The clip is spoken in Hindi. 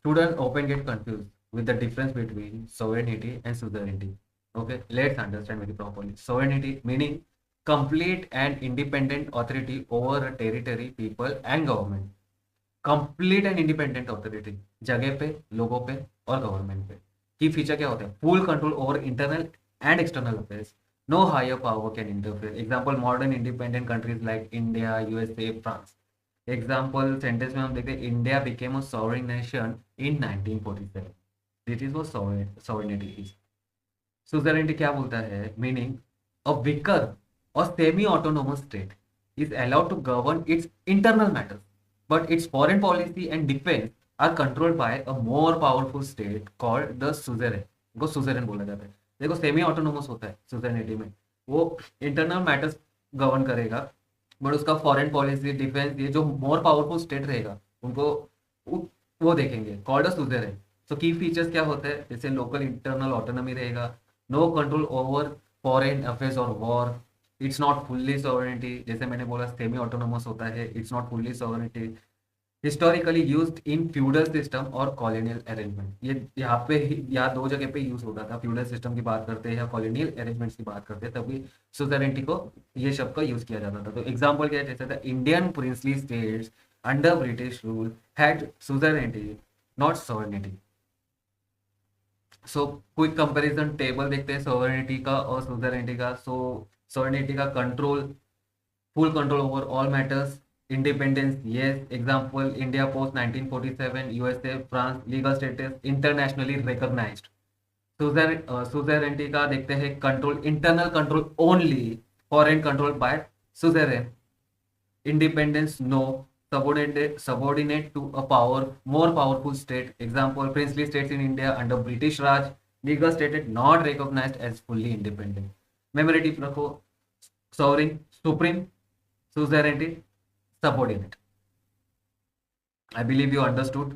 Students often get confused with the difference between sovereignty and suzerainty. Okay, let's understand very properly. Sovereignty meaning complete and independent authority over a territory, people and government. Complete and independent authority जगह पे, लोगों पे और गवर्नमेंट पे। की फीचर क्या होता है? Full control over internal and external affairs. No higher power can interfere. Example modern independent countries like India, USA, France. Example sentence में हम देखते हैं India became a sovereign nation in 1947। This is what sovereignty is. Suzerainty क्या बोलता है? मीनिंग अ वीकर और semi autonomous state is allowed to govern its internal matters, but its foreign policy and defense are controlled by a more powerful state called the suzerain. को सुजेरन बोला जाता है। देखो सेमी ऑटोनोमस होता है सुजेरेनिटी में, वो इंटरनल मैटर्स गवर्न करेगा, बट उसका फॉरेन पॉलिसी, डिफेंस, ये जो मोर पावरफुल स्टेट रहेगा उनको वो देखेंगे, कॉल्ड अ सुजेरन। सो की फीचर्स क्या होते हैं? जैसे लोकल इंटरनल ऑटोनॉमी रहेगा, no control over foreign affairs और war, it's not fully sovereignty, जैसे मैंने बोला सेमी ऑटोनोमस होता है, it's not fully sovereignty. Historically used in feudal system और कॉलोनियल अरेंजमेंट। ये यहाँ पे यहाँ दो जगह पे यूज होता था। फ्यूडल सिस्टम की बात करते हैं या कॉलोनियल अरेंजमेंट्स की बात करते हैं, तभी सुजरेनिटी को ये शब्द का यूज किया जाता था। तो एग्जाम्पल क्या है? जैसे the Indian princely states under British rule had suzerainty, not sovereignty. So quick comparison table देखते हैं सॉवरेनिटी का और सुजरेनिटी का। सो सॉवरेनिटी का control, full control over all matters, independence yes, example India post 1947, USA, France, legal status internationally recognised. Suzerainty का देखते हैं control, internal control only, foreign control by suzerain, independence no, subordinate to a power more powerful state, example princely states in India under British Raj, legal status not recognized as fully independent। Memory tip रखो, sovereign supreme, suzerainty subordinate। I believe you understood।